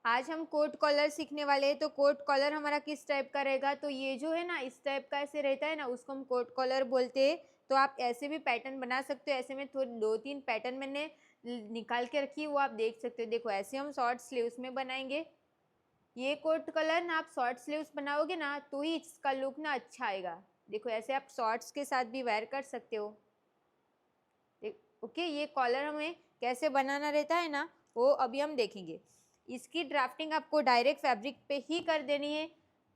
आज हम coat collar सीखने वाले हैं। तो कोट कॉलर हमारा किस टाइप का रहेगा, तो ये जो है ना इस टाइप का ऐसे रहता है ना, उसको हम कोट कॉलर बोलते हैं। तो आप ऐसे भी पैटर्न बना सकते हो। ऐसे में थोड़ी 2-3 पैटर्न मैंने निकाल के रखी है, वो आप देख सकते हो। देखो ऐसे हम शॉर्ट स्लीव्स में बनाएंगे ये कोट कलर ना। आप शॉर्ट स्लीव्स बनाओगे ना तो ही इसका लुक ना अच्छा आएगा। देखो ऐसे आप शॉर्ट्स के साथ भी वेयर कर सकते हो। ओके, ये कॉलर हमें कैसे बनाना रहता है ना, वो अभी हम देखेंगे। इसकी ड्राफ्टिंग आपको डायरेक्ट फैब्रिक पे ही कर देनी है।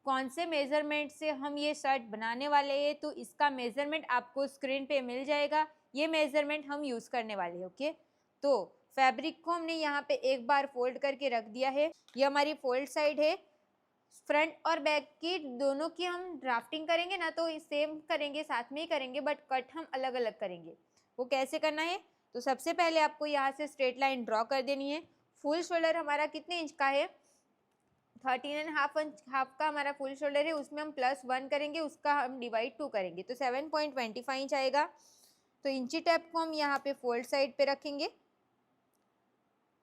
कौन से मेजरमेंट से हम ये शर्ट बनाने वाले हैं, तो इसका मेजरमेंट आपको स्क्रीन पे मिल जाएगा। ये मेजरमेंट हम यूज़ करने वाले हैं। ओके, तो फैब्रिक को हमने यहाँ पे एक बार फोल्ड करके रख दिया है। ये हमारी फोल्ड साइड है। फ्रंट और बैक की दोनों की हम ड्राफ्टिंग करेंगे ना, तो सेम करेंगे, साथ में ही करेंगे, बट कट हम अलग अलग करेंगे। वो कैसे करना है, तो सबसे पहले आपको यहाँ से स्ट्रेट लाइन ड्रॉ कर देनी है। फुल शोल्डर हमारा कितने इंच का है, 13.5 इंच हाफ का हमारा फुल शोल्डर है। उसमें हम +1 करेंगे, उसका हम डिवाइड 2 करेंगे, तो 7.25 इंच आएगा। तो इंची टेप को हम यहाँ पे फोल्ड साइड पे रखेंगे।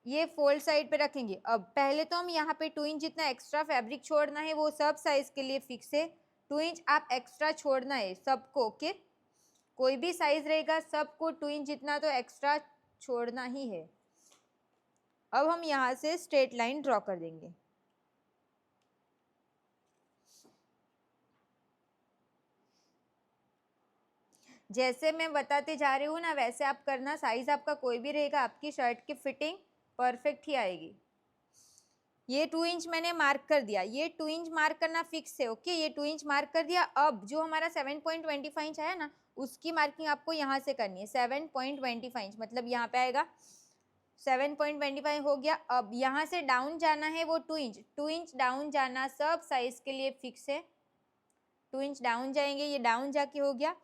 ये फोल्ड साइड पे रखेंगे। अब पहले तो हम यहाँ पे 2 इंच जितना एक्स्ट्रा फैब्रिक छोड़ना है, वो सब साइज के लिए फिक्स है। 2 इंच आप एक्स्ट्रा छोड़ना है सबको। ओके, कोई भी साइज रहेगा सबको 2 इंच जितना तो एक्स्ट्रा छोड़ना ही है। अब हम यहाँ से स्ट्रेट लाइन ड्रॉ कर देंगे। जैसे मैं बताते जा रही हूँ ना वैसे आप करना। साइज आपका कोई भी रहेगा, आपकी शर्ट की फिटिंग परफेक्ट ही आएगी। ये 2 इंच मैंने मार्क कर दिया। ये 2 इंच मार्क करना फिक्स है। ओके, ये 2 इंच मार्क कर दिया। अब जो हमारा 7.25 इंच आया ना, उसकी मार्किंग आपको यहाँ से करनी है। 7.25 इंच मतलब यहाँ पे आएगा। 7.25 हो गया। अब यहाँ से डाउन जाना है वो 2 इंच। 2 इंच डाउन जाना सब साइज के लिए फिक्स है। 2 इंच डाउन जाएंगे, ये डाउन जाके हो गया।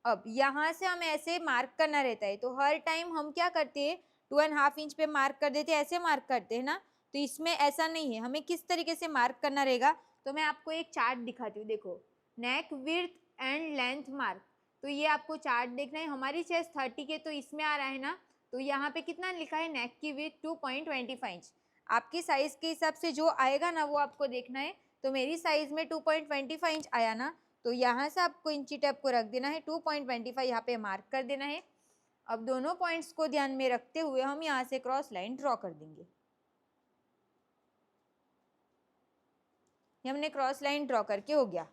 अब यहाँ से हम ऐसे मार्क करना रहता है। तो हर टाइम हम क्या करते हैं, 2.5 इंच पे मार्क कर देते हैं, ऐसे मार्क करते हैं ना। तो इसमें ऐसा नहीं है, हमें किस तरीके से मार्क करना रहेगा, तो मैं आपको एक चार्ट दिखाती हूँ। देखो, नेक विड्थ एंड लेंथ मार्क। तो ये आपको चार्ट देखना है। हमारी चेस्ट 30 के तो इसमें आ रहा है ना, तो यहाँ पे कितना लिखा है, नेक की विड्थ 2.25 इंच। आपकी साइज के हिसाब से जो आएगा ना वो आपको देखना है। तो मेरी साइज में 2.25 इंच आया ना, तो यहाँ से आपको इंची टेप को रख देना है। 2.25 यहाँ पे मार्क कर देना है। अब दोनों पॉइंट्स को ध्यान में रखते हुए हम यहाँ से क्रॉस लाइन ड्रॉ कर देंगे। ये हमने क्रॉस लाइन ड्रॉ करके हो गया।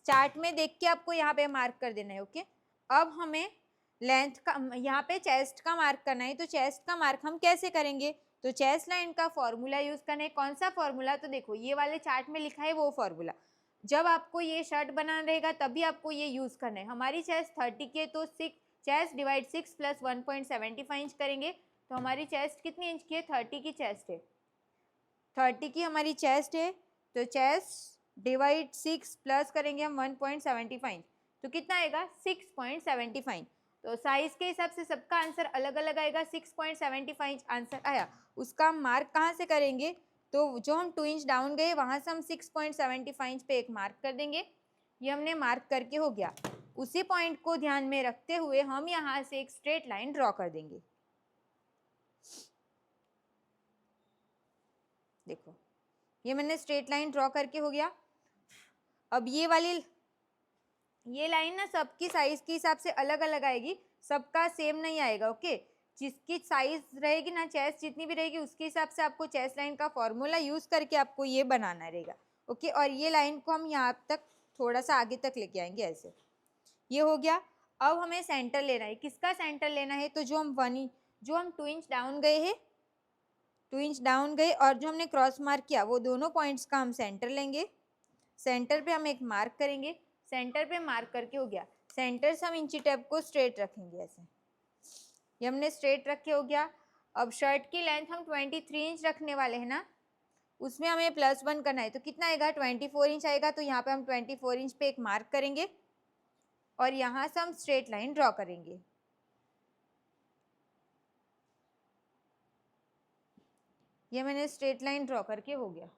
चार्ट में देख के आपको यहाँ पे मार्क कर देना है। ओके, अब हमें लेंथ का, यहाँ पे चेस्ट का मार्क करना है। तो चेस्ट का मार्क हम कैसे करेंगे, तो चेस्ट लाइन का फॉर्मूला यूज करना है। कौन सा फॉर्मूला, तो देखो ये वाले चार्ट में लिखा है वो फॉर्मूला। जब आपको ये शर्ट बनाना रहेगा तभी आपको ये यूज करना है। हमारी चेस्ट 30 के तो 6 चेस्ट डिवाइड 6 + 1.75 इंच करेंगे। तो हमारी चेस्ट कितनी इंच की है, 30 की चेस्ट है। 30 की हमारी चेस्ट है, तो चेस्ट डिवाइड 6 प्लस करेंगे हम 1.75, तो कितना आएगा, 6.75। तो साइज के हिसाब से सबका आंसर अलग अलग आएगा। 6.75 आंसर आया। उसका हम मार्क कहाँ से करेंगे, तो जो हम 2 इंच डाउन गए वहाँ से हम 6.75 पे एक मार्क कर देंगे। ये हमने मार्क करके हो गया। उसी पॉइंट को ध्यान में रखते हुए हम यहाँ से एक स्ट्रेट लाइन ड्रॉ कर देंगे। देखो ये मैंने स्ट्रेट लाइन ड्रॉ करके हो गया। अब ये लाइन ना सबकी साइज के हिसाब से अलग अलग आएगी, सबका सेम नहीं आएगा। ओके, जिसकी साइज रहेगी ना, चेस्ट जितनी भी रहेगी उसके हिसाब से आपको चेस्ट लाइन का फॉर्मूला यूज करके आपको ये बनाना रहेगा। ओके, और ये लाइन को हम यहाँ तक थोड़ा सा आगे तक लेके आएंगे ऐसे। ये हो गया। अब हमें सेंटर लेना है। किसका सेंटर लेना है, तो जो हम 2 इंच डाउन गए हैं, 2 इंच डाउन गए और जो हमने क्रॉस मार्क किया वो दोनों पॉइंट्स का हम सेंटर लेंगे। सेंटर पे हम एक मार्क करेंगे। सेंटर पे मार्क करके हो गया। सेंटर से हम इंची टेप को स्ट्रेट रखेंगे ऐसे। ये हमने स्ट्रेट रखे हो गया। अब शर्ट की लेंथ हम 23 इंच रखने वाले हैं ना, उसमें हमें +1 करना है। तो कितना आएगा, 24 इंच आएगा। तो यहाँ पे हम 24 इंच पे एक मार्क करेंगे और यहाँ से हम स्ट्रेट लाइन ड्रॉ करेंगे। ये मैंने स्ट्रेट लाइन ड्रॉ करके हो गया।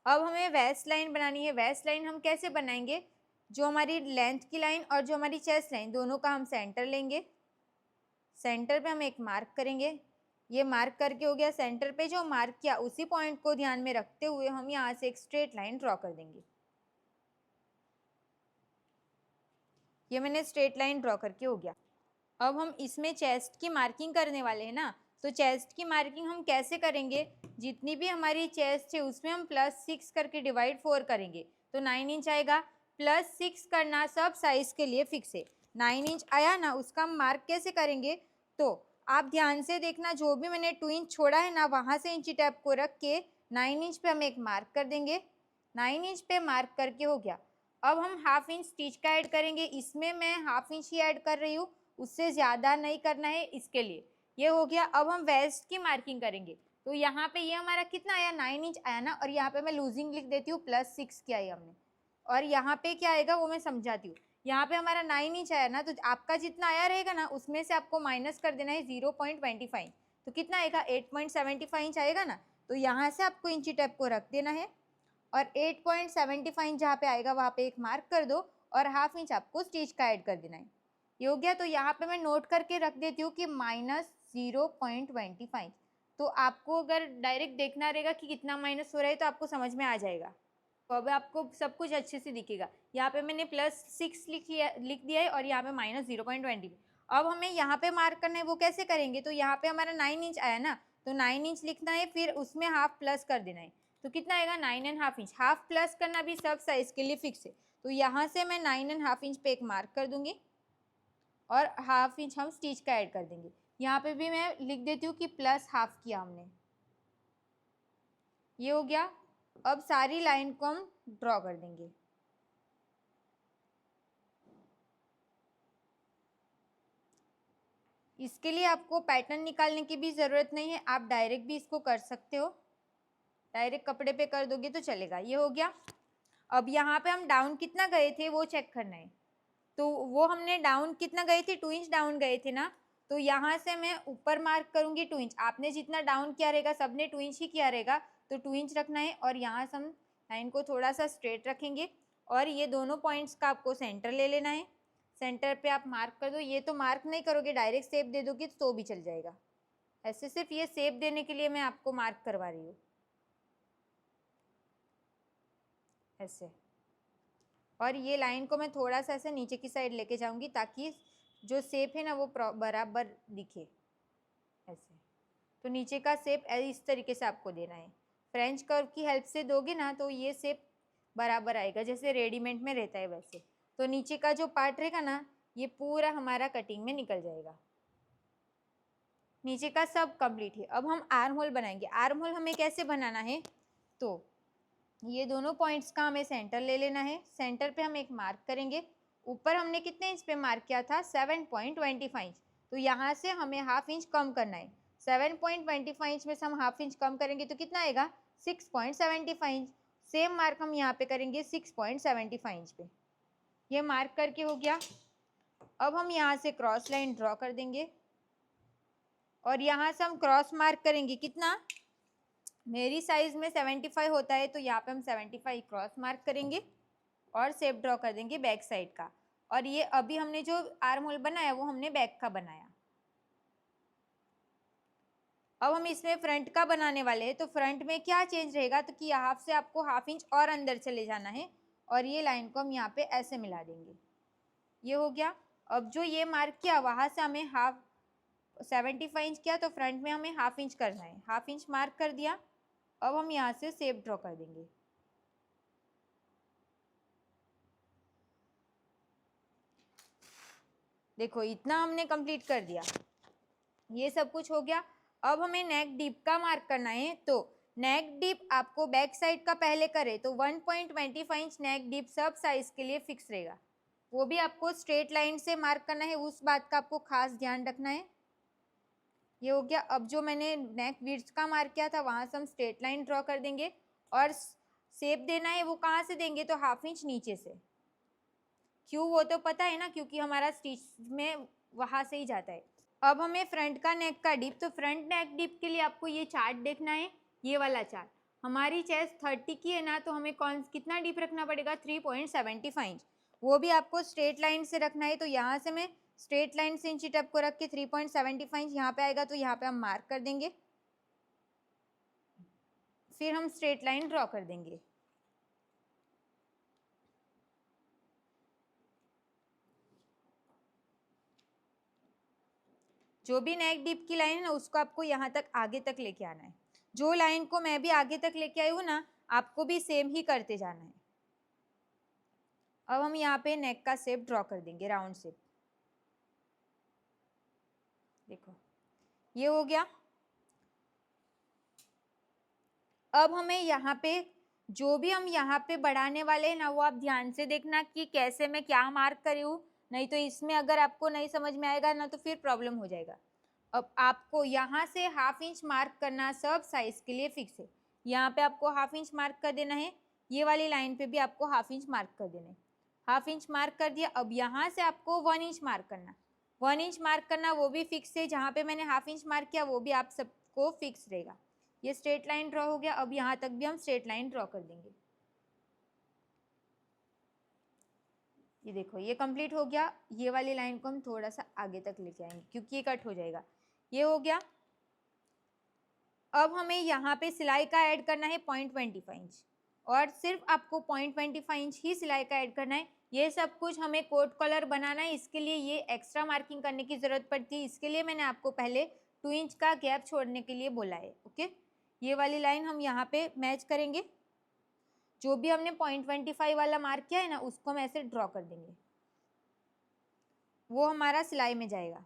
अब हमें वेस्ट लाइन बनानी है। वेस्ट लाइन हम कैसे बनाएंगे, जो हमारी लेंथ की लाइन और जो हमारी चेस्ट लाइन दोनों का हम सेंटर लेंगे। सेंटर पे हम एक मार्क करेंगे। ये मार्क करके हो गया। सेंटर पे जो मार्क किया उसी पॉइंट को ध्यान में रखते हुए हम यहाँ से एक स्ट्रेट लाइन ड्रॉ कर देंगे। ये मैंने स्ट्रेट लाइन ड्रॉ करके हो गया। अब हम इसमें चेस्ट की मार्किंग करने वाले हैं ना, तो चेस्ट की मार्किंग हम कैसे करेंगे, जितनी भी हमारी चेस्ट है उसमें हम +6 करके डिवाइड 4 करेंगे तो 9 इंच आएगा। +6 करना सब साइज के लिए फिक्स है। 9 इंच आया ना, उसका हम मार्क कैसे करेंगे, तो आप ध्यान से देखना, जो भी मैंने 2 इंच छोड़ा है ना, वहाँ से इंची टेप को रख के 9 इंच पे हम एक मार्क कर देंगे। 9 इंच पे मार्क करके हो गया। अब हम हाफ इंच स्टिच का ऐड करेंगे। इसमें मैं हाफ इंच ही ऐड कर रही हूँ, उससे ज़्यादा नहीं करना है इसके लिए। ये हो गया। अब हम वेस्ट की मार्किंग करेंगे। तो यहाँ पे ये हमारा कितना आया, 9 इंच आया ना, और यहाँ पे मैं लूजिंग लिख देती हूँ, +6 किया है हमने। और यहाँ पे क्या आएगा वो मैं समझाती हूँ। यहाँ पे हमारा 9 इंच आया ना, तो आपका जितना आया रहेगा ना उसमें से आपको माइनस कर देना है 0.25। तो कितना आएगा, 8.75 इंच आएगा ना। तो यहाँ से आपको इंची टेप को रख देना है और 8.75 जहाँ पे आएगा वहाँ पे एक मार्क कर दो और हाफ इंच आपको स्टिच का ऐड कर देना है। ये हो गया। तो यहाँ पे मैं नोट करके रख देती हूँ कि -0.25। तो आपको अगर डायरेक्ट देखना रहेगा कि कितना माइनस हो रहा है तो आपको समझ में आ जाएगा। तो अब आपको सब कुछ अच्छे से दिखेगा। यहाँ पे मैंने +6 लिख दिया है और यहाँ पे -0.20। अब हमें यहाँ पे मार्क करना है, वो कैसे करेंगे, तो यहाँ पे हमारा 9 इंच आया ना, तो 9 इंच लिखना है, फिर उसमें हाफ प्लस कर देना है। तो कितना आएगा, 9.5 इंच। हाफ प्लस करना भी सब साइज के लिए फिक्स है। तो यहाँ से मैं 9.5 इंच पे एक मार्क कर दूंगी और हाफ इंच हम स्टिच का ऐड कर देंगे। यहाँ पे भी मैं लिख देती हूँ कि +1/2 किया हमने। ये हो गया। अब सारी लाइन को हम ड्रॉ कर देंगे। इसके लिए आपको पैटर्न निकालने की भी ज़रूरत नहीं है, आप डायरेक्ट भी इसको कर सकते हो। डायरेक्ट कपड़े पे कर दोगे तो चलेगा। ये हो गया। अब यहाँ पे हम डाउन कितना गए थे वो चेक करना है। तो वो हमने डाउन कितना गए थे, 2 इंच डाउन गए थे ना। तो यहाँ से मैं ऊपर मार्क करूँगी 2 इंच। आपने जितना डाउन किया रहेगा, सबने 2 इंच ही किया रहेगा, तो 2 इंच रखना है। और यहाँ से हम लाइन को थोड़ा सा स्ट्रेट रखेंगे और ये दोनों पॉइंट्स का आपको सेंटर ले लेना है। सेंटर पे आप मार्क कर दो। ये तो मार्क नहीं करोगे, डायरेक्ट शेप दे दोगे तो भी चल जाएगा। ऐसे सिर्फ ये शेप देने के लिए मैं आपको मार्क करवा रही हूँ, ऐसे। और ये लाइन को मैं थोड़ा सा ऐसे नीचे की साइड लेके जाऊंगी ताकि जो शेप है ना वो बराबर दिखे, ऐसे। तो नीचे का शेप इस तरीके से आपको देना है। फ्रेंच कर्व की हेल्प से दोगे ना तो ये शेप बराबर आएगा, जैसे रेडीमेड में रहता है वैसे। तो नीचे का जो पार्ट रहेगा ना, ये पूरा हमारा कटिंग में निकल जाएगा। नीचे का सब कंप्लीट है। अब हम आर्म होल बनाएंगे। आर्म होल हमें कैसे बनाना है, तो ये दोनों पॉइंट्स का हमें सेंटर ले लेना है। सेंटर पे हम एक मार्क करेंगे। ऊपर हमने कितने इंच पे मार्क किया था, 7.25 इंच। तो यहाँ से हमें हाफ इंच कम करना है। 7.25 इंच में से हम हाफ इंच कम करेंगे तो कितना आएगा, 6.75 इंच। सेम मार्क हम यहाँ पे करेंगे 6.75 इंच पे। ये मार्क करके हो गया। अब हम यहाँ से क्रॉस लाइन ड्रॉ कर देंगे और यहाँ से हम क्रॉस मार्क करेंगे कितना, मेरी साइज में 75 होता है, तो यहाँ पे हम 75 क्रॉस मार्क करेंगे और शेप ड्रॉ कर देंगे बैक साइड का। और ये अभी हमने जो आर्म होल बनाया वो हमने बैक का बनाया। अब हम इसमें फ्रंट का बनाने वाले हैं। तो फ्रंट में क्या चेंज रहेगा, तो कि हाफ से आपको हाफ इंच और अंदर चले जाना है और ये लाइन को हम यहाँ पे ऐसे मिला देंगे। ये हो गया। अब जो ये मार्क किया वहाँ से हमें 75 इंच किया, तो फ्रंट में हमें हाफ इंच करना है। हाफ इंच मार्क कर दिया। अब हम यहाँ से शेप ड्रॉ कर देंगे। देखो इतना हमने कंप्लीट कर दिया। ये सब कुछ हो गया। अब हमें नेक डीप का मार्क करना है। तो नेक डीप आपको बैक साइड का पहले करे तो 1.25 इंच नेक डीप सब साइज के लिए फिक्स रहेगा। वो भी आपको स्ट्रेट लाइन से मार्क करना है, उस बात का आपको खास ध्यान रखना है। ये हो गया। अब जो मैंने नेक विड्थ का मार्क किया था वहाँ से हम स्ट्रेट लाइन ड्रॉ कर देंगे और शेप देना है वो कहाँ से देंगे, तो हाफ इंच नीचे से। क्यों, वो तो पता है ना, क्योंकि हमारा स्टिच में वहाँ से ही जाता है। अब हमें फ्रंट का नेक का डिप, तो फ्रंट नेक डिप के लिए आपको ये चार्ट देखना है, ये वाला चार्ट। हमारी चेस्ट 30 की है ना, तो हमें कितना डिप रखना पड़ेगा, 3.75 इंच। वो भी आपको स्ट्रेट लाइन से रखना है। तो यहाँ से मैं स्ट्रेट लाइन से इंची टेप को रख के 3.75 इंच यहाँ पे आएगा, तो यहाँ पे हम मार्क कर देंगे, फिर हम स्ट्रेट लाइन ड्रॉ कर देंगे। जो भी नेक डीप की लाइन है ना, उसको आपको यहाँ तक आगे तक लेके आना है। जो लाइन को मैं भी आगे तक लेके आई हूँ ना, आपको भी सेम ही करते जाना है। अब हम यहाँ पे नेक का शेप ड्रॉ कर देंगे, राउंड शेप। देखो ये हो गया। अब हमें यहाँ पे जो भी हम यहाँ पे बढ़ाने वाले हैं ना, वो आप ध्यान से देखना कि कैसे मैं क्या मार्क करी हूँ, नहीं तो इसमें अगर आपको नहीं समझ में आएगा ना तो फिर प्रॉब्लम हो जाएगा। अब आपको यहाँ से ½ इंच मार्क करना, सब साइज के लिए फिक्स है। यहाँ पे आपको ½ इंच मार्क कर देना है, ये वाली लाइन पे भी आपको ½ इंच मार्क कर देना है। ½ इंच मार्क कर दिया। अब यहाँ से आपको 1 इंच मार्क करना, 1 इंच मार्क करना, वो भी फिक्स है। जहाँ पे मैंने ½ इंच मार्क किया वो भी आप सबको फिक्स रहेगा। ये स्ट्रेट लाइन ड्रॉ हो गया। अब यहाँ तक भी हम स्ट्रेट लाइन ड्रॉ कर देंगे। ये देखो ये कंप्लीट हो गया। ये वाली लाइन को हम थोड़ा सा आगे तक लेके आएंगे क्योंकि ये कट हो जाएगा। ये हो गया। अब हमें यहाँ पे सिलाई का ऐड करना है 0.25 इंच, और सिर्फ आपको 0.25 इंच ही सिलाई का ऐड करना है। ये सब कुछ हमें कोट कॉलर बनाना है, इसके लिए ये एक्स्ट्रा मार्किंग करने की ज़रूरत पड़ती है। इसके लिए मैंने आपको पहले 2 इंच का गैप छोड़ने के लिए बोला है। ओके, ये वाली लाइन हम यहाँ पे मैच करेंगे। जो भी हमने 0.25 वाला मार्क किया है ना, उसको हम ऐसे ड्रॉ कर देंगे, वो हमारा सिलाई में जाएगा।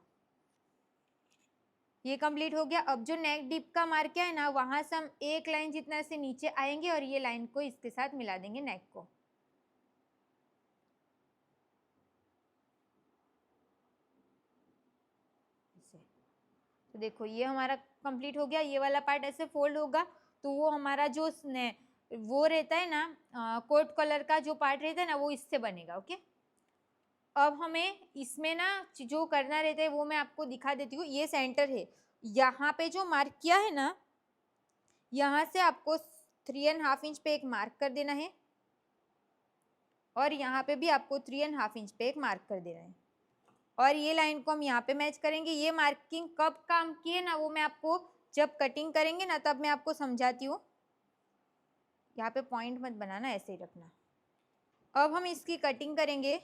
ये कंप्लीट हो गया। अब जो नेक डीप का मार्क किया है ना, वहां से हम एक लाइन जितना से नीचे आएंगे और ये लाइन को इसके साथ मिला देंगे, नेक को। तो देखो ये हमारा कंप्लीट हो गया। ये वाला पार्ट ऐसे फोल्ड होगा तो वो हमारा जो वो रहता है ना, कोट कॉलर का जो पार्ट रहता है ना, वो इससे बनेगा। ओके, अब हमें इसमें ना जो करना रहता है वो मैं आपको दिखा देती हूँ। ये सेंटर है, यहाँ पे जो मार्क किया है ना, यहाँ से आपको 3.5 इंच पे एक मार्क कर देना है, और यहाँ पे भी आपको 3.5 इंच पे एक मार्क कर देना है, और ये लाइन को हम यहाँ पे मैच करेंगे। ये मार्किंग कब काम की है ना, वो मैं आपको जब कटिंग करेंगे ना तब मैं आपको समझाती हूँ। यहाँ पे पॉइंट मत बनाना, ऐसे ही रखना। अब हम इसकी कटिंग करेंगे,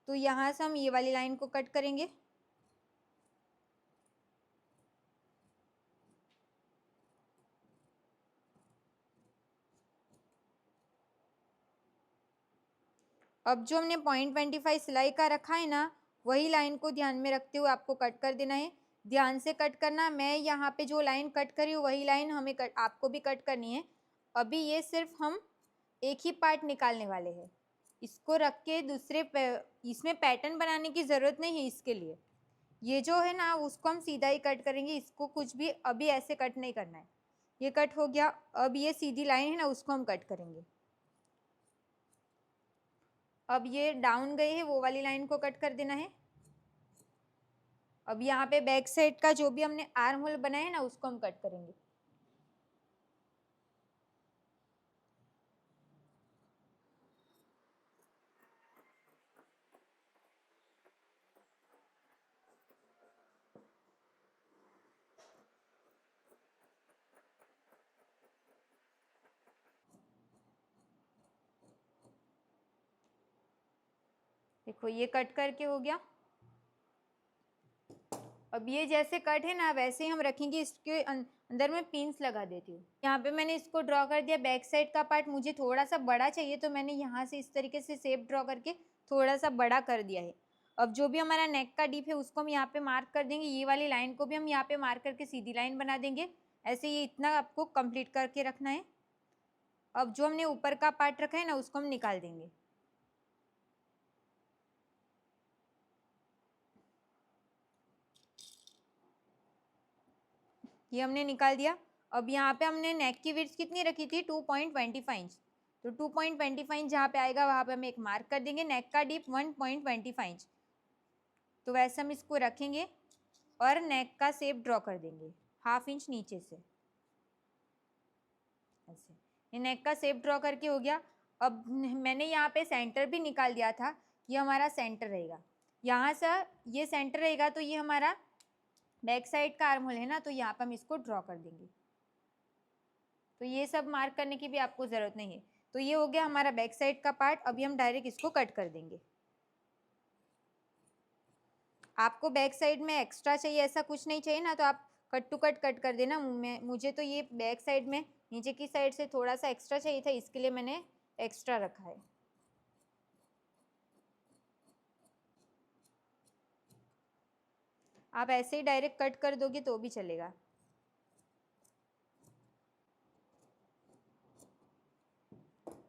तो यहाँ से हम ये वाली लाइन को कट करेंगे। अब जो हमने 0.25 सिलाई का रखा है ना, वही लाइन को ध्यान में रखते हुए आपको कट कर देना है। ध्यान से कट करना। मैं यहाँ पे जो लाइन कट करी हूँ वही लाइन हमें आपको भी कट करनी है। अभी ये सिर्फ हम एक ही पार्ट निकालने वाले हैं। इसको रख के इसमें पैटर्न बनाने की ज़रूरत नहीं है। इसके लिए ये जो है ना, उसको हम सीधा ही कट करेंगे। इसको कुछ भी अभी ऐसे कट नहीं करना है। ये कट हो गया। अब ये सीधी लाइन है ना, उसको हम कट करेंगे। अब ये डाउन गई है, वो वाली लाइन को कट कर देना है। अब यहाँ पे बैक साइड का जो भी हमने आर्म होल बनाया है ना, उसको हम कट करेंगे। देखो ये कट करके हो गया। अब ये जैसे कट है ना, वैसे ही हम रखेंगे। इसके अंदर में पिन्स लगा देती हूँ। यहाँ पे मैंने इसको ड्रॉ कर दिया। बैक साइड का पार्ट मुझे थोड़ा सा बड़ा चाहिए, तो मैंने यहाँ से इस तरीके से शेप ड्रॉ करके थोड़ा सा बड़ा कर दिया है। अब जो भी हमारा नेक का डीप है उसको हम यहाँ पे मार्क कर देंगे। ये वाली लाइन को भी हम यहाँ पे मार्क करके सीधी लाइन बना देंगे। ऐसे ये इतना आपको कंप्लीट करके रखना है। अब जो हमने ऊपर का पार्ट रखा है ना, उसको हम निकाल देंगे। ये हमने निकाल दिया। अब यहाँ पे हमने नेक की विड्थ कितनी रखी थी, 2.25 इंच। तो 2.25 इंच जहाँ पे आएगा वहाँ पे हम एक मार्क कर देंगे। नेक का डीप 1.25 इंच। तो वैसे हम इसको रखेंगे और नेक का शेप ड्रॉ कर देंगे ½ इंच नीचे से। ऐसे ये नेक का शेप ड्रॉ करके हो गया। अब मैंने यहाँ पे सेंटर भी निकाल दिया था। ये हमारा सेंटर रहेगा। यहाँ से ये सेंटर रहेगा तो ये हमारा बैक साइड का आर्म होल है ना, तो यहाँ पे हम इसको ड्रॉ कर देंगे। तो ये सब मार्क करने की भी आपको ज़रूरत नहीं है। तो ये हो गया हमारा बैक साइड का पार्ट। अभी हम डायरेक्ट इसको कट कर देंगे। आपको बैक साइड में एक्स्ट्रा चाहिए ऐसा कुछ नहीं चाहिए ना, तो आप कट टू कट कट कर देना। मुझे तो ये बैक साइड में नीचे की साइड से थोड़ा सा एक्स्ट्रा चाहिए था, इसके लिए मैंने एक्स्ट्रा रखा है। आप ऐसे ही डायरेक्ट कट कर दोगे तो भी चलेगा।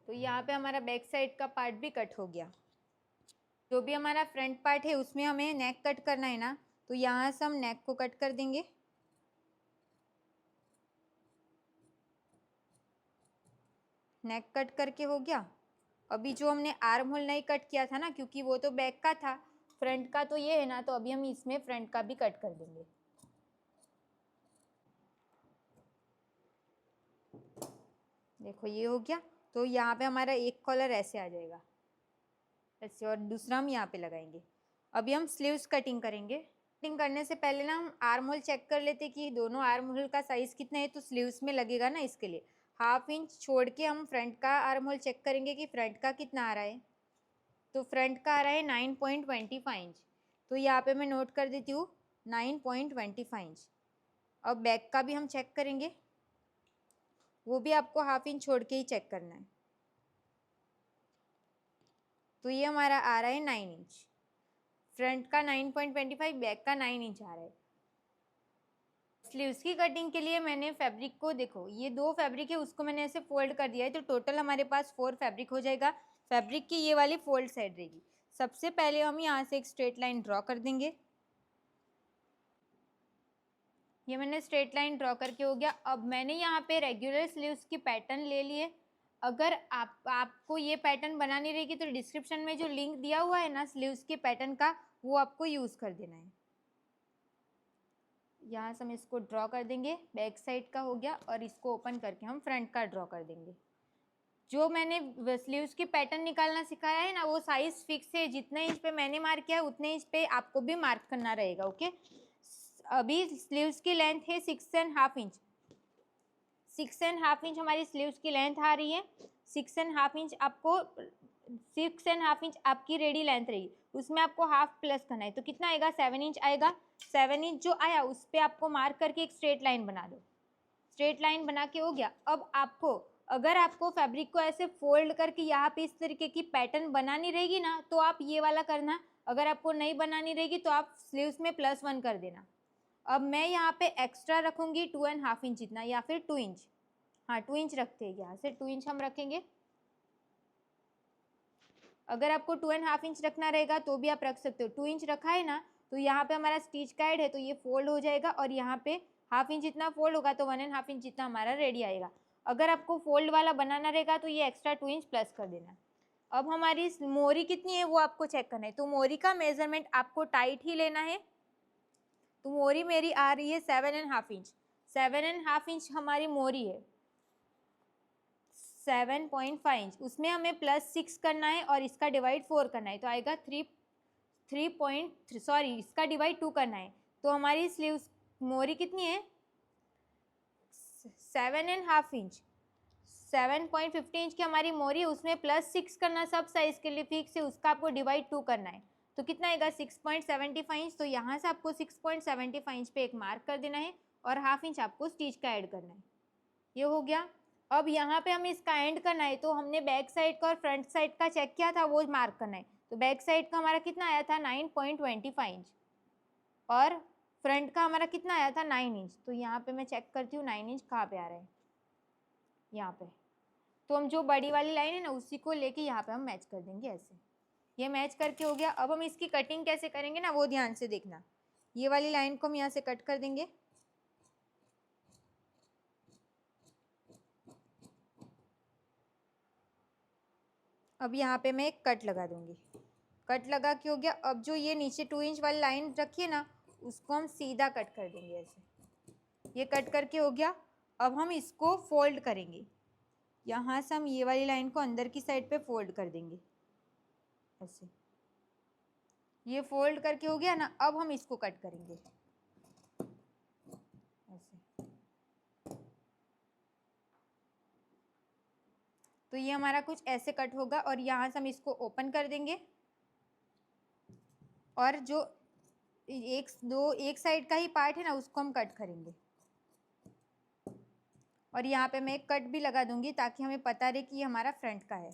तो यहाँ पे हमारा बैक साइड का पार्ट भी कट हो गया। जो भी हमारा फ्रंट पार्ट है उसमें हमें नेक कट करना है ना, तो यहाँ से हम नेक को कट कर देंगे। नेक कट करके हो गया। अभी जो हमने आर्म होल नहीं कट किया था ना, क्योंकि वो तो बैक का था, फ्रंट का तो ये है ना, तो अभी हम इसमें फ्रंट का भी कट कर देंगे। देखो ये हो गया। तो यहाँ पे हमारा एक कॉलर ऐसे आ जाएगा ऐसे, और दूसरा हम यहाँ पे लगाएंगे। अभी हम स्लीव्स कटिंग करेंगे। कटिंग करने से पहले ना हम आर्म होल चेक कर लेते कि दोनों आर्म होल का साइज कितना है, तो स्लीव्स में लगेगा ना, इसके लिए 1/2 इंच छोड़ के हम फ्रंट का आर्म होल चेक करेंगे कि फ्रंट का कितना आ रहा है। तो फ्रंट का आ रहा है 9.25 इंच। तो यहाँ पे मैं नोट कर देती हूँ 9.25 इंच। अब बैक का भी हम चेक करेंगे, वो भी आपको 1/2 इंच छोड़ के ही चेक करना है। तो ये हमारा आ रहा है 9 इंच। फ्रंट का 9.25, बैक का 9 इंच आ रहा है। स्लीव्स की कटिंग के लिए मैंने फैब्रिक को, देखो ये 2 फैब्रिक है, उसको मैंने ऐसे फोल्ड कर दिया है, तो टोटल हमारे पास 4 फैब्रिक हो जाएगा। फैब्रिक की ये वाली फोल्ड साइड रहेगी। सबसे पहले हम यहाँ से एक स्ट्रेट लाइन ड्रॉ कर देंगे। ये मैंने स्ट्रेट लाइन ड्रॉ करके हो गया। अब मैंने यहाँ पे रेगुलर स्लीव्स की पैटर्न ले लिए। अगर आपको ये पैटर्न बनानी रहेगी तो डिस्क्रिप्शन में जो लिंक दिया हुआ है ना स्लीव्स के पैटर्न का, वो आपको यूज़ कर देना है। यहाँ से हम इसको ड्रॉ कर देंगे। बैक साइड का हो गया, और इसको ओपन करके हम फ्रंट का ड्रॉ कर देंगे। जो मैंने स्लीव्स की पैटर्न निकालना सिखाया है ना, वो साइज फिक्स है। जितने इंच पे मैंने मार्क किया है उतने इंच पे आपको भी मार्क करना रहेगा। ओके, अभी स्लीव्स की लेंथ है 6.5 इंच। 6.5 इंच हमारी स्लीव्स की लेंथ आ रही है। 6.5 इंच आपको 6.5 इंच आपकी रेडी लेंथ रहेगी, उसमें आपको हाफ प्लस करना है, तो कितना आएगा 7 इंच आएगा। 7 इंच जो आया उस पर आपको मार्क करके एक स्ट्रेट लाइन बना दो। स्ट्रेट लाइन बना के हो गया। अब आपको, अगर आपको फैब्रिक को ऐसे फोल्ड करके यहाँ पे इस तरीके की पैटर्न बनानी रहेगी ना, तो आप ये वाला करना। अगर आपको नहीं बनानी रहेगी तो आप स्लीव्स में +1 कर देना। अब मैं यहाँ पे एक्स्ट्रा रखूंगी 2.5 इंच इतना, या फिर 2 इंच। हाँ 2 इंच रखते हैं, यहाँ से 2 इंच हम रखेंगे। अगर आपको 2.5 इंच रखना रहेगा तो भी आप रख सकते हो। 2 इंच रखा है ना, तो यहाँ पे हमारा स्टिच गाइड है, तो ये फोल्ड हो जाएगा, और यहाँ पे 1/2 इंच इतना फोल्ड होगा, तो 1.5 इंच इतना हमारा रेडी आएगा। अगर आपको फोल्ड वाला बनाना रहेगा तो ये एक्स्ट्रा 2 इंच प्लस कर देना। अब हमारी मोरी कितनी है वो आपको चेक करना है। तो मोरी का मेजरमेंट आपको टाइट ही लेना है। तो मोरी मेरी आ रही है 7.5 इंच। 7.5 इंच हमारी मोरी है। 7.5 इंच, उसमें हमें +6 करना है और इसका डिवाइड 4 करना है, तो आएगा 3.3 सॉरी इसका डिवाइड 2 करना है। तो हमारी स्लीव्स मोरी कितनी है 7.5 इंच। 7.50 इंच की हमारी मोरी है, उसमें +6 करना सब साइज के लिए फिक्स है, उसका आपको डिवाइड 2 करना है, तो कितना आएगा 6.75 इंच। तो यहाँ से आपको 6.75 इंच पे एक मार्क कर देना है, और 1/2 इंच आपको स्टिच का ऐड करना है। ये हो गया। अब यहाँ पे हमें इसका एंड करना है, तो हमने बैक साइड का और फ्रंट साइड का चेक किया था, वो मार्क करना है। तो बैक साइड का हमारा कितना आया था 9.25 इंच, और फ्रंट का हमारा कितना आया था 9 इंच। तो यहाँ पे मैं चेक करती हूँ 9 इंच कहाँ पे आ रहा है, यहाँ पे। तो हम जो बड़ी वाली लाइन है ना उसी को लेके यहाँ पे हम मैच कर देंगे ऐसे। ये मैच करके हो गया। अब हम इसकी कटिंग कैसे करेंगे ना, वो ध्यान से देखना। ये वाली लाइन को हम यहाँ से कट कर देंगे। अब यहाँ पे मैं एक कट लगा दूंगी। कट लगा के हो गया। अब जो ये नीचे 2 इंच वाली लाइन रखी है ना, उसको हम सीधा कट कर देंगे ऐसे। ये कट करके हो गया। अब हम इसको फोल्ड करेंगे। यहाँ से हम ये वाली लाइन को अंदर की साइड पे फोल्ड कर देंगे ऐसे। ये फोल्ड करके हो गया ना, अब हम इसको कट करेंगे ऐसे। तो ये हमारा कुछ ऐसे कट होगा और यहाँ से हम इसको ओपन कर देंगे और जो एक साइड का ही पार्ट है ना उसको हम कट करेंगे। और यहाँ पे मैं एक कट भी लगा दूंगी ताकि हमें पता रहे कि ये हमारा फ्रंट का है।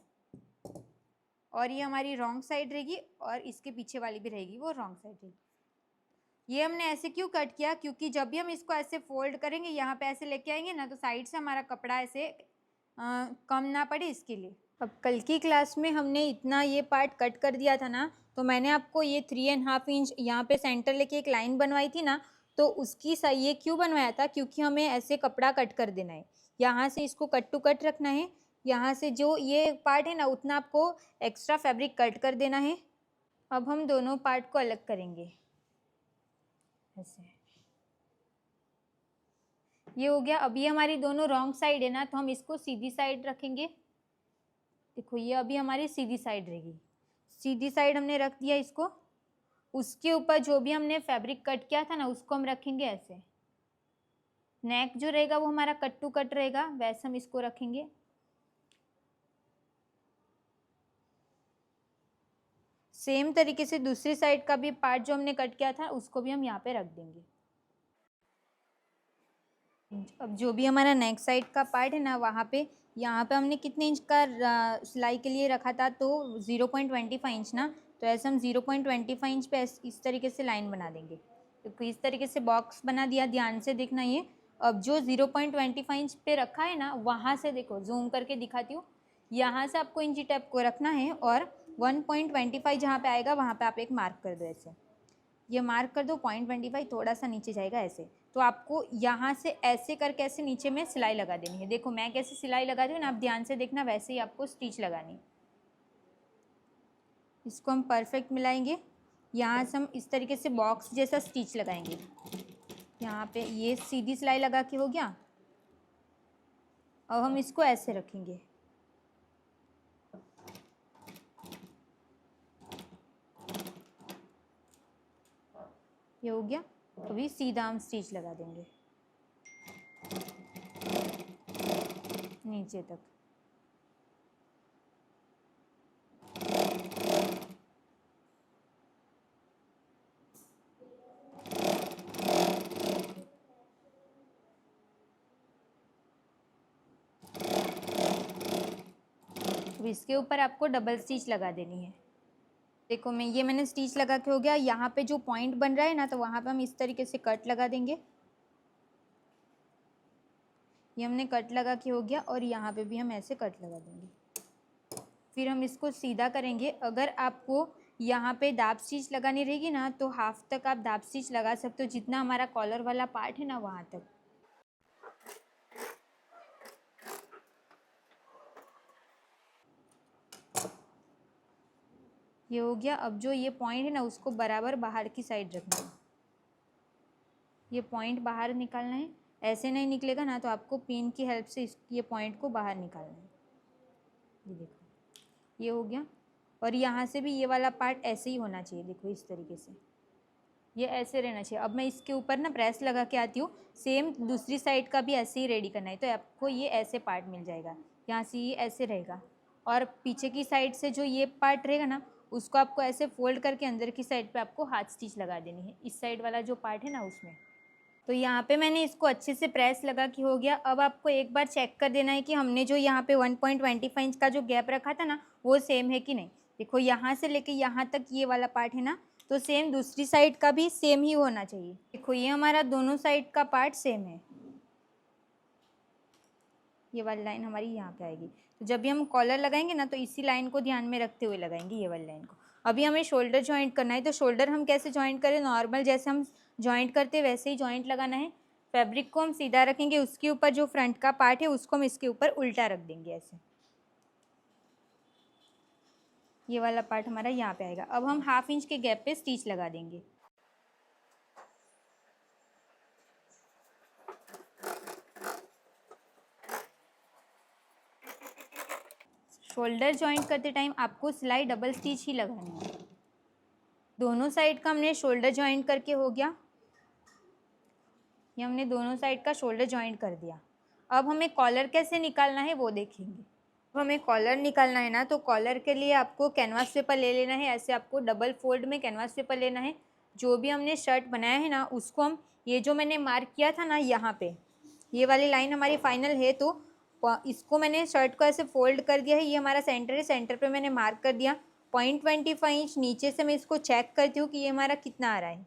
और ये हमारी रॉन्ग साइड रहेगी और इसके पीछे वाली भी रहेगी वो रॉन्ग साइड रहेगी। ये हमने ऐसे क्यों कट किया, क्योंकि जब भी हम इसको ऐसे फोल्ड करेंगे यहाँ पे ऐसे लेके आएंगे ना तो साइड से हमारा कपड़ा ऐसे कम ना पड़े, इसके लिए। अब कल की क्लास में हमने इतना ये पार्ट कट कर दिया था ना, तो मैंने आपको ये 3.5 इंच यहाँ पे सेंटर लेके एक लाइन बनवाई थी ना, तो उसकी सही ये क्यों बनवाया था, क्योंकि हमें ऐसे कपड़ा कट कर देना है। यहाँ से इसको कट टू कट रखना है, यहाँ से जो ये पार्ट है ना उतना आपको एक्स्ट्रा फैब्रिक कट कर देना है। अब हम दोनों पार्ट को अलग करेंगे ऐसे। ये हो गया। अब ये हमारी दोनों रॉन्ग साइड है ना, तो हम इसको सीधी साइड रखेंगे। देखो ये अभी हमारी सीधी साइड रहेगी। सीधी साइड हमने रख दिया इसको। उसके ऊपर जो भी हमने फैब्रिक कट किया था ना उसको हम रखेंगे ऐसे। नेक जो रहेगा वो हमारा कट टू कट रहेगा, वैसे हम इसको रखेंगे। सेम तरीके से दूसरी साइड का भी पार्ट जो हमने कट किया था उसको भी हम यहाँ पे रख देंगे। अब जो भी हमारा नेक साइड का पार्ट है ना वहाँ पे, यहाँ पे हमने कितने इंच का सिलाई के लिए रखा था, तो 0.25 इंच ना, तो ऐसे हम 0.25 इंच पे इस तरीके से लाइन बना देंगे। तो इस तरीके से बॉक्स बना दिया, ध्यान से देखना ये। अब जो 0.25 इंच पे रखा है ना वहाँ से देखो, जूम करके दिखाती हूँ, यहाँ से आपको इंची टेप को रखना है और 1.25 जहाँ पे आएगा वहाँ पे आप एक मार्क कर दो ऐसे। ये मार्क कर दो 0.25, थोड़ा सा नीचे जाएगा ऐसे। तो आपको यहाँ से ऐसे करके ऐसे नीचे में सिलाई लगा देनी है। देखो मैं कैसे सिलाई लगा दूँ ना, आप ध्यान से देखना, वैसे ही आपको स्टिच लगानी। इसको हम परफेक्ट मिलाएंगे। यहाँ से हम इस तरीके से बॉक्स जैसा स्टिच लगाएंगे। यहाँ पे ये सीधी सिलाई लगा के हो गया। अब हम इसको ऐसे रखेंगे। ये हो गया। अभी सीधा हम स्टिच लगा देंगे नीचे तक। अब इसके ऊपर आपको डबल स्टिच लगा देनी है। देखो मैंने स्टिच लगा के हो गया। यहाँ पे जो पॉइंट बन रहा है ना, तो वहाँ पे हम इस तरीके से कट लगा देंगे। ये हमने कट लगा के हो गया और यहाँ पे भी हम ऐसे कट लगा देंगे। फिर हम इसको सीधा करेंगे। अगर आपको यहाँ पे दाब स्टिच लगानी रहेगी ना, तो हाफ तक आप दाब स्टिच लगा सकते हो, जितना हमारा कॉलर वाला पार्ट है ना वहाँ तक। ये हो गया। अब जो ये पॉइंट है ना उसको बराबर बाहर की साइड रखना है। ये पॉइंट बाहर निकालना है, ऐसे नहीं निकलेगा ना तो आपको पिन की हेल्प से ये पॉइंट को बाहर निकालना है। ये देखो ये हो गया। और यहाँ से भी ये वाला पार्ट ऐसे ही होना चाहिए। देखो इस तरीके से ये ऐसे रहना चाहिए। अब मैं इसके ऊपर ना प्रेस लगा के आती हूँ। सेम दूसरी साइड का भी ऐसे ही रेडी करना है, तो आपको ये ऐसे पार्ट मिल जाएगा। यहाँ से ये ऐसे रहेगा और पीछे की साइड से जो ये पार्ट रहेगा ना उसको आपको ऐसे फोल्ड करके अंदर की साइड पे आपको हाथ स्टिच लगा देनी है, इस साइड वाला जो पार्ट है ना उसमें। तो यहाँ पे मैंने इसको अच्छे से प्रेस लगा के हो गया। अब आपको एक बार चेक कर देना है कि हमने जो यहाँ पे 1.25 इंच का जो गैप रखा था ना वो सेम है कि नहीं। देखो यहाँ से लेके यहाँ तक ये वाला पार्ट है ना, तो सेम दूसरी साइड का भी सेम ही होना चाहिए। देखो ये हमारा दोनों साइड का पार्ट सेम है। ये वाली लाइन हमारी यहाँ पे आएगी। तो जब भी हम कॉलर लगाएंगे ना तो इसी लाइन को ध्यान में रखते हुए लगाएंगे, ये वाली लाइन को। अभी हमें शोल्डर जॉइंट करना है, तो शोल्डर हम कैसे जॉइंट करें, नॉर्मल जैसे हम जॉइंट करते हैं वैसे ही जॉइंट लगाना है। फैब्रिक को हम सीधा रखेंगे, उसके ऊपर जो फ्रंट का पार्ट है उसको हम इसके ऊपर उल्टा रख देंगे ऐसे। ये वाला पार्ट हमारा यहाँ पे आएगा। अब हम 1/2 इंच के गैप पे स्टिच लगा देंगे। शोल्डर जॉइंट करते टाइम आपको सिलाई डबल स्टिच ही लगानी है। दोनों साइड का हमने शोल्डर जॉइंट करके हो गया। ये हमने दोनों साइड का शोल्डर जॉइंट कर दिया। अब हमें कॉलर कैसे निकालना है वो देखेंगे। अब हमें कॉलर निकालना है ना, तो कॉलर के लिए आपको कैनवास पेपर ले लेना है। ऐसे आपको डबल फोल्ड में कैनवास पेपर लेना है। जो भी हमने शर्ट बनाया है ना, उसको हम ये जो मैंने मार्क किया था ना, यहाँ पे ये वाली लाइन हमारी फाइनल है, तो इसको मैंने शर्ट को ऐसे फोल्ड कर दिया है। ये हमारा सेंटर है, सेंटर पे मैंने मार्क कर दिया 0.25 इंच। नीचे से मैं इसको चेक करती हूँ कि ये हमारा कितना आ रहा है।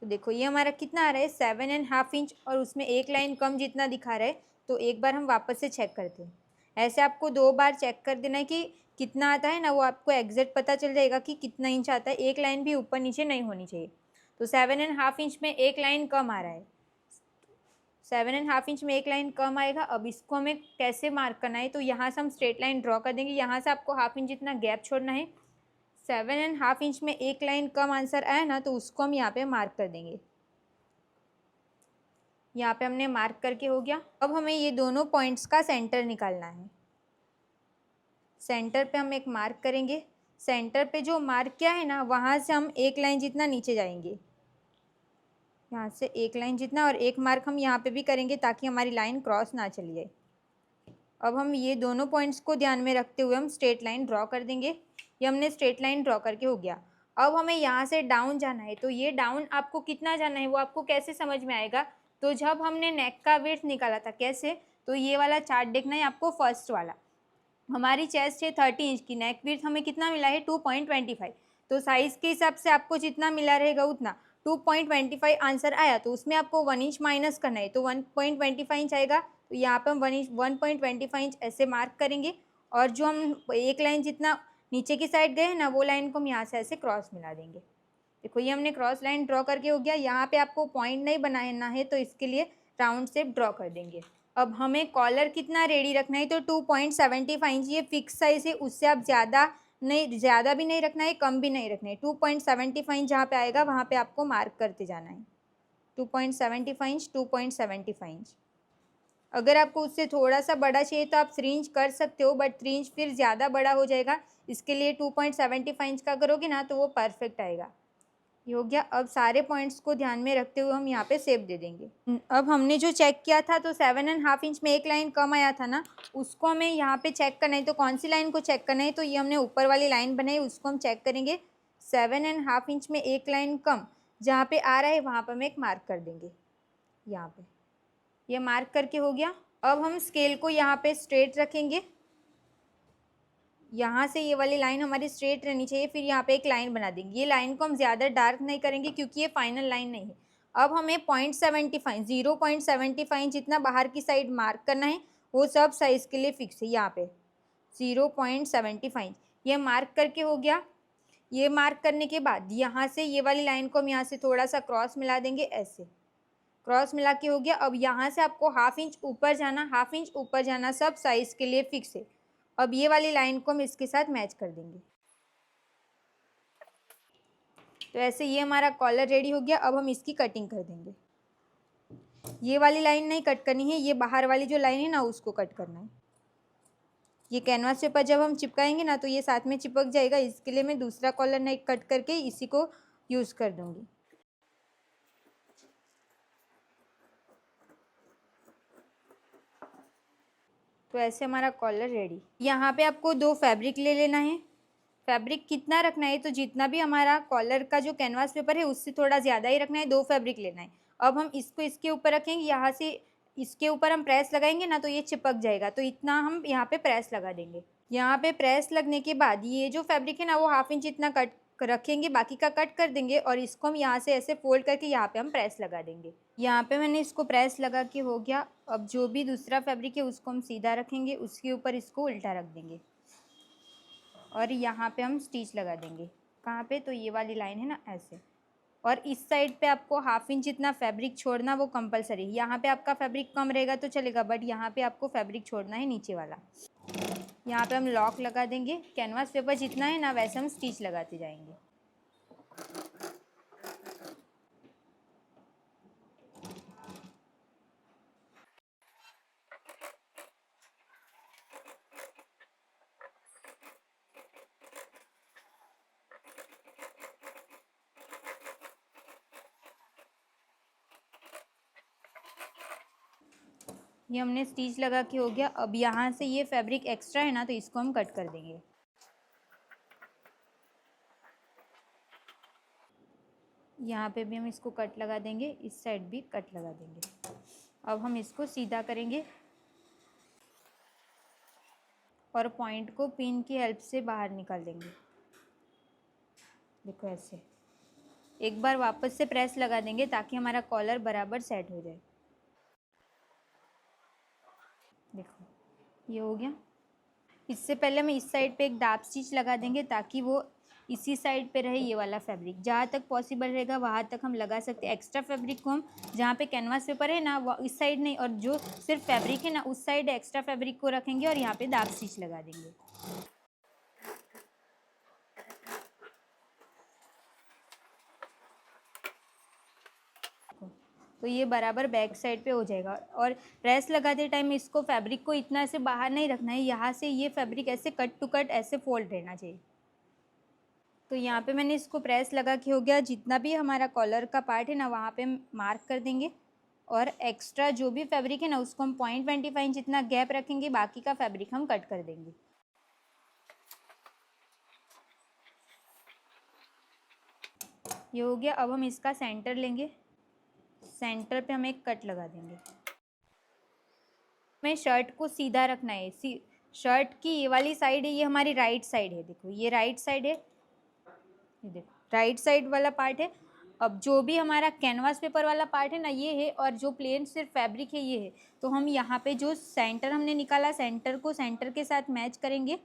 तो देखो ये हमारा कितना आ रहा है 7.5 इंच, और उसमें एक लाइन कम जितना दिखा रहा है। तो एक बार हम वापस से चेक करते हैं। ऐसे आपको 2 बार चेक कर देना है कि कितना आता है ना, वो आपको एग्जैक्ट पता चल जाएगा कि कितना इंच आता है। एक लाइन भी ऊपर नीचे नहीं होनी चाहिए। तो 7.5 इंच में एक लाइन कम आ रहा है। 7.5 इंच में एक लाइन कम आएगा। अब इसको हमें कैसे मार्क करना है, तो यहाँ से हम स्ट्रेट लाइन ड्रॉ कर देंगे। यहाँ से आपको 1/2 इंच जितना गैप छोड़ना है। 7.5 इंच में एक लाइन कम आंसर आया ना, तो उसको हम यहाँ पे मार्क कर देंगे। यहाँ पे हमने मार्क करके हो गया। अब हमें ये दोनों पॉइंट्स का सेंटर निकालना है। सेंटर पे हम एक मार्क करेंगे। सेंटर पे जो मार्क किया है ना, वहाँ से हम एक लाइन जितना नीचे जाएंगे। यहाँ से एक लाइन जितना, और एक मार्क हम यहाँ पे भी करेंगे ताकि हमारी लाइन क्रॉस ना चली जाए। अब हम ये दोनों पॉइंट्स को ध्यान में रखते हुए हम स्ट्रेट लाइन ड्रॉ कर देंगे। ये हमने स्ट्रेट लाइन ड्रॉ करके हो गया। अब हमें यहाँ से डाउन जाना है। तो ये डाउन आपको कितना जाना है वो आपको कैसे समझ में आएगा, तो जब हमने नेक का विड्थ निकाला था कैसे, तो ये वाला चार्ट देखना है आपको। फर्स्ट वाला हमारी चेस्ट है 30 इंच की, नेक विड्थ हमें कितना मिला है 2.25। तो साइज़ के हिसाब से आपको जितना मिला रहेगा उतना 2.25 आंसर आया, तो उसमें आपको 1 इंच माइनस करना है। तो 1.25 इंच आएगा। तो यहाँ पे हम 1.25 इंच ऐसे मार्क करेंगे। और जो हम एक लाइन जितना नीचे की साइड गए हैं ना, वो लाइन को हम यहाँ से ऐसे क्रॉस मिला देंगे। देखो ये हमने क्रॉस लाइन ड्रॉ करके हो गया। यहाँ पे आपको पॉइंट नहीं बनाना है, तो इसके लिए राउंड शेप ड्रॉ कर देंगे। अब हमें कॉलर कितना रेडी रखना है, तो 2.75 इंच ये फिक्स साइज है। उससे आप ज़्यादा भी नहीं रखना है, कम भी नहीं रखना है। 2.75 इंच जहाँ पे आएगा वहाँ पे आपको मार्क करते जाना है। 2.75 इंच, 2.75 इंच। अगर आपको उससे थोड़ा सा बड़ा चाहिए तो आप 3 इंच कर सकते हो, बट 3 इंच फिर ज़्यादा बड़ा हो जाएगा। इसके लिए 2.75 इंच का करोगे ना, तो वो परफेक्ट आएगा। ये हो गया। अब सारे पॉइंट्स को ध्यान में रखते हुए हम यहाँ पे शेप दे देंगे। अब हमने जो चेक किया था, तो 7.5 इंच में एक लाइन कम आया था ना, उसको हमें यहाँ पे चेक करना है। तो कौन सी लाइन को चेक करना है, तो ये हमने ऊपर वाली लाइन बनाई, उसको हम चेक करेंगे। 7.5 इंच में एक लाइन कम जहाँ पे आ रहा है वहाँ पर हम एक मार्क कर देंगे। यहाँ पे ये मार्क करके हो गया। अब हम स्केल को यहाँ पे स्ट्रेट रखेंगे। यहाँ से ये वाली लाइन हमारी स्ट्रेट रहनी चाहिए। फिर यहाँ पे एक लाइन बना देंगे। ये लाइन को हम ज़्यादा डार्क नहीं करेंगे क्योंकि ये फाइनल लाइन नहीं है। अब हमें 0.75 जितना बाहर की साइड मार्क करना है। वो सब साइज़ के लिए फिक्स है। यहाँ पे 0.75 ये मार्क करके हो गया। ये मार्क करने के बाद यहाँ से ये वाली लाइन को हम यहाँ से थोड़ा सा क्रॉस मिला देंगे। ऐसे क्रॉस मिला के हो गया। अब यहाँ से आपको 1/2 इंच ऊपर जाना, 1/2 इंच ऊपर जाना, सब साइज़ के लिए फिक्स है। अब ये वाली लाइन को हम इसके साथ मैच कर देंगे। तो ऐसे ये हमारा कॉलर रेडी हो गया। अब हम इसकी कटिंग कर देंगे। ये वाली लाइन नहीं कट करनी है, ये बाहर वाली जो लाइन है ना उसको कट करना है। ये कैनवास पेपर जब हम चिपकाएंगे ना, तो ये साथ में चिपक जाएगा। इसके लिए मैं दूसरा कॉलर नहीं कट करके इसी को यूज़ कर दूँगी। तो ऐसे हमारा कॉलर रेडी। यहाँ पे आपको 2 फैब्रिक ले लेना है। फैब्रिक कितना रखना है, तो जितना भी हमारा कॉलर का जो कैनवास पेपर है उससे थोड़ा ज़्यादा ही रखना है। 2 फैब्रिक लेना है। अब हम इसको इसके ऊपर रखेंगे। यहाँ से इसके ऊपर हम प्रेस लगाएंगे ना, तो ये चिपक जाएगा। तो इतना हम यहाँ पे प्रेस लगा देंगे। यहाँ पे प्रेस लगने के बाद ये जो फैब्रिक है ना, वो 1/2 इंच इतना कट रखेंगे, बाकी का कट कर देंगे। और इसको हम यहाँ से ऐसे फोल्ड करके यहाँ पे हम प्रेस लगा देंगे। यहाँ पे मैंने इसको प्रेस लगा के हो गया। अब जो भी दूसरा फैब्रिक है उसको हम सीधा रखेंगे, उसके ऊपर इसको उल्टा रख देंगे और यहाँ पे हम स्टिच लगा देंगे। कहाँ पे, तो ये वाली लाइन है ना, ऐसे। और इस साइड पे आपको 1/2 इंच जितना फैब्रिक छोड़ना वो कंपलसरी है। यहाँ पे आपका फैब्रिक कम रहेगा तो चलेगा, बट यहाँ पे आपको फैब्रिक छोड़ना है नीचे वाला। यहाँ पे हम लॉक लगा देंगे। कैनवास पेपर जितना है ना वैसे हम स्टिच लगाते जाएंगे। ये हमने स्टिच लगा के हो गया। अब यहाँ से ये फैब्रिक एक्स्ट्रा है ना, तो इसको हम कट कर देंगे। यहाँ पे भी हम इसको कट लगा देंगे, इस साइड भी कट लगा देंगे। अब हम इसको सीधा करेंगे और पॉइंट को पिन की हेल्प से बाहर निकाल देंगे। देखो ऐसे एक बार वापस से प्रेस लगा देंगे ताकि हमारा कॉलर बराबर सेट हो जाए। देखो ये हो गया। इससे पहले हम इस साइड पे एक दाब स्टिच लगा देंगे ताकि वो इसी साइड पे रहे। ये वाला फैब्रिक जहाँ तक पॉसिबल रहेगा वहाँ तक हम लगा सकते हैं। एक्स्ट्रा फैब्रिक को हम जहाँ पे कैनवास पेपर है ना वो इस साइड नहीं, और जो सिर्फ फैब्रिक है ना उस साइड एक्स्ट्रा फैब्रिक को रखेंगे और यहाँ पे दाब स्टिच लगा देंगे। तो ये बराबर बैक साइड पे हो जाएगा। और प्रेस लगाते टाइम इसको फैब्रिक को इतना ऐसे बाहर नहीं रखना है, यहाँ से ये फैब्रिक ऐसे कट टू कट ऐसे फोल्ड रहना चाहिए। तो यहाँ पे मैंने इसको प्रेस लगा के हो गया। जितना भी हमारा कॉलर का पार्ट है ना वहाँ पे मार्क कर देंगे और एक्स्ट्रा जो भी फैब्रिक है ना उसको हम 0.25 इंच इतना गैप रखेंगे, बाकी का फैब्रिक हम कट कर देंगे। ये हो गया। अब हम इसका सेंटर लेंगे, सेंटर पे हम एक कट लगा देंगे। हमें शर्ट को सीधा रखना है। शर्ट की ये वाली साइड है, ये हमारी राइट साइड है। देखो ये राइट साइड है, ये देखो राइट साइड वाला पार्ट है। अब जो भी हमारा कैनवास पेपर वाला पार्ट है ना ये है, और जो प्लेन सिर्फ फैब्रिक है ये है। तो हम यहाँ पे जो सेंटर हमने निकाला, सेंटर को सेंटर के साथ मैच करेंगे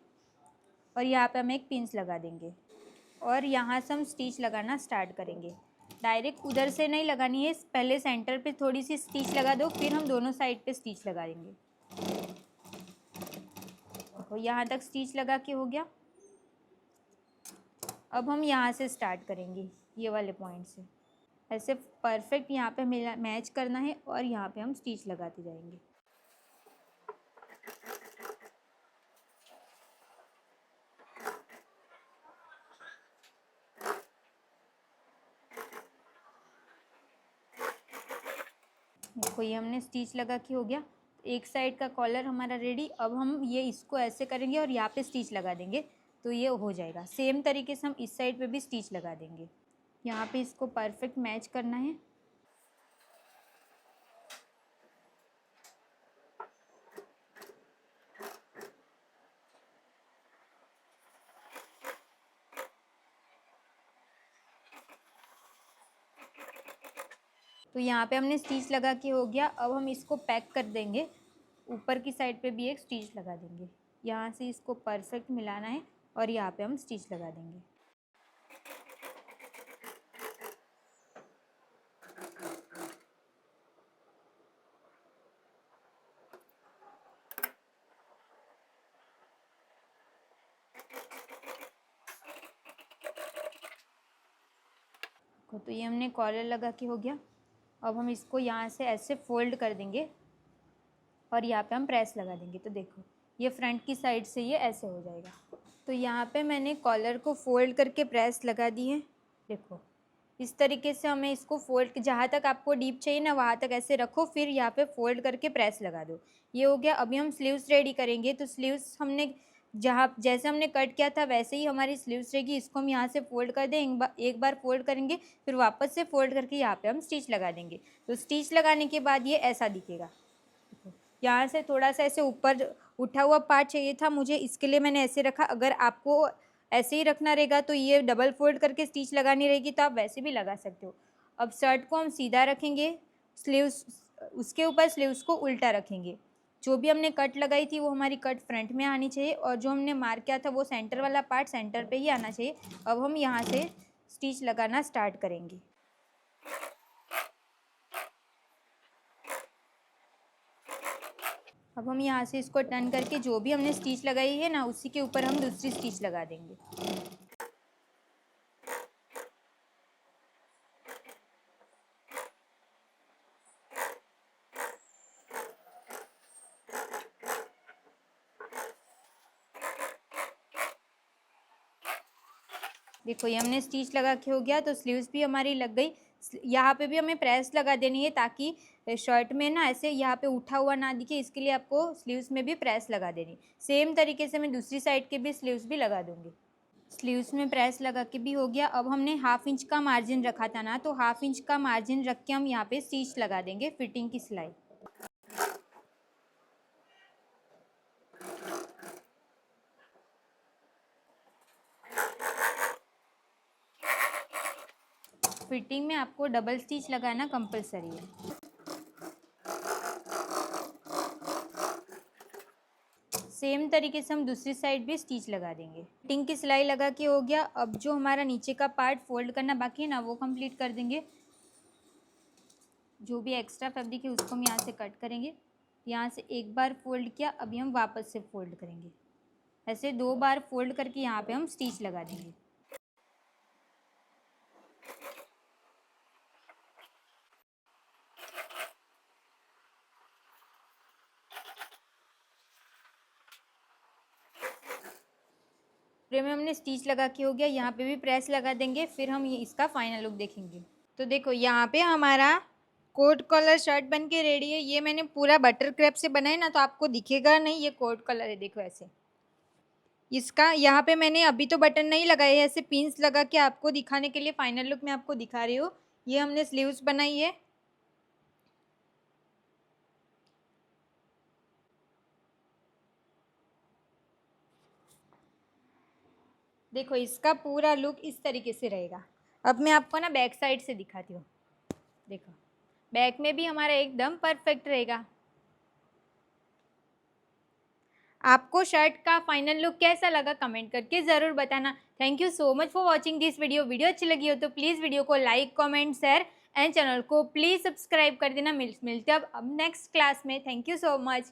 और यहाँ पे हम एक पिंस लगा देंगे और यहाँ से हम स्टिच लगाना स्टार्ट करेंगे। डायरेक्ट उधर से नहीं लगानी है, पहले सेंटर पे थोड़ी सी स्टिच लगा दो, फिर हम दोनों साइड पे स्टिच लगा देंगे। देखो यहाँ तक स्टिच लगा के हो गया। अब हम यहाँ से स्टार्ट करेंगे, ये वाले पॉइंट से ऐसे परफेक्ट यहाँ पे मैच करना है और यहाँ पे हम स्टिच लगाते जाएंगे। देखो ये हमने स्टिच लगा के हो गया। एक साइड का कॉलर हमारा रेडी। अब हम ये इसको ऐसे करेंगे और यहाँ पे स्टिच लगा देंगे तो ये हो जाएगा। सेम तरीके से हम इस साइड पे भी स्टिच लगा देंगे। यहाँ पे इसको परफेक्ट मैच करना है। तो यहाँ पे हमने स्टिच लगा के हो गया। अब हम इसको पैक कर देंगे। ऊपर की साइड पे भी एक स्टिच लगा देंगे। यहाँ से इसको परफेक्ट मिलाना है और यहाँ पे हम स्टिच लगा देंगे। तो ये हमने कॉलर लगा के हो गया। अब हम इसको यहाँ से ऐसे फोल्ड कर देंगे और यहाँ पे हम प्रेस लगा देंगे। तो देखो ये फ्रंट की साइड से ये ऐसे हो जाएगा। तो यहाँ पे मैंने कॉलर को फोल्ड करके प्रेस लगा दी है। देखो इस तरीके से हमें इसको फोल्ड, जहाँ तक आपको डीप चाहिए ना वहाँ तक ऐसे रखो, फिर यहाँ पे फोल्ड करके प्रेस लगा दो। ये हो गया। अभी हम स्लीव्स रेडी करेंगे। तो स्लीव्स हमने जहाँ जैसे हमने कट किया था वैसे ही हमारी स्लीव्स रहेगी। इसको हम यहाँ से फोल्ड कर दें, एक बार फोल्ड करेंगे, फिर वापस से फोल्ड करके यहाँ पे हम स्टिच लगा देंगे। तो स्टिच लगाने के बाद ये ऐसा दिखेगा। यहाँ से थोड़ा सा ऐसे ऊपर उठा हुआ पार्ट चाहिए था मुझे, इसके लिए मैंने ऐसे रखा। अगर आपको ऐसे ही रखना रहेगा तो ये डबल फोल्ड करके स्टिच लगानी रहेगी, तो आप वैसे भी लगा सकते हो। अब शर्ट को हम सीधा रखेंगे, स्लीव्स उसके ऊपर स्लीव्स को उल्टा रखेंगे। जो भी हमने कट लगाई थी वो हमारी कट फ्रंट में आनी चाहिए और जो हमने मार्क किया था वो सेंटर वाला पार्ट सेंटर पे ही आना चाहिए। अब हम यहाँ से स्टिच लगाना स्टार्ट करेंगे। अब हम यहाँ से इसको टर्न करके जो भी हमने स्टिच लगाई है ना उसी के ऊपर हम दूसरी स्टिच लगा देंगे। देखो ये हमने स्टिच लगा के हो गया। तो स्लीव्स भी हमारी लग गई। यहाँ पे भी हमें प्रेस लगा देनी है ताकि शर्ट में ना ऐसे यहाँ पे उठा हुआ ना दिखे, इसके लिए आपको स्लीव्स में भी प्रेस लगा देनी। सेम तरीके से मैं दूसरी साइड के भी स्लीव्स भी लगा दूँगी। स्लीव्स में प्रेस लगा के भी हो गया। अब हमने 1/2 इंच का मार्जिन रखा था ना, तो 1/2 इंच का मार्जिन रख के हम यहाँ पे स्टिच लगा देंगे फिटिंग की सिलाई। फिटिंग में आपको डबल स्टिच लगाना कंपलसरी है। सेम तरीके से हम दूसरी साइड भी स्टिच लगा देंगे। फिटिंग की सिलाई लगा के हो गया। अब जो हमारा नीचे का पार्ट फोल्ड करना बाकी है ना, वो कंप्लीट कर देंगे। जो भी एक्स्ट्रा फैब्रिक है उसको हम यहाँ से कट करेंगे। यहाँ से एक बार फोल्ड किया, अभी हम वापस से फोल्ड करेंगे। ऐसे 2 बार फोल्ड करके यहाँ पे हम स्टिच लगा देंगे। पूरे में हमने स्टिच लगा के हो गया। यहाँ पे भी प्रेस लगा देंगे, फिर हम ये इसका फाइनल लुक देखेंगे। तो देखो यहाँ पे हमारा कोट कॉलर शर्ट बन के रेडी है। ये मैंने पूरा बटर क्रेप से बनाया ना, तो आपको दिखेगा नहीं ये कोट कॉलर है। देखो ऐसे इसका यहाँ पे मैंने अभी तो बटन नहीं लगाए है, ऐसे पिन्स लगा के आपको दिखाने के लिए फाइनल लुक मैं आपको दिखा रही हूँ। ये हमने स्लीव्स बनाई है। देखो इसका पूरा लुक इस तरीके से रहेगा। अब मैं आपको ना बैक साइड से दिखाती हूँ। देखो बैक में भी हमारा एकदम परफेक्ट रहेगा। आपको शर्ट का फाइनल लुक कैसा लगा कमेंट करके ज़रूर बताना। Thank you so much for watching this video. Video अच्छी लगी हो तो प्लीज़ वीडियो को like comment share and channel को प्लीज़ सब्सक्राइब कर देना। मिलते हैं अब नेक्स्ट क्लास में। Thank you so much.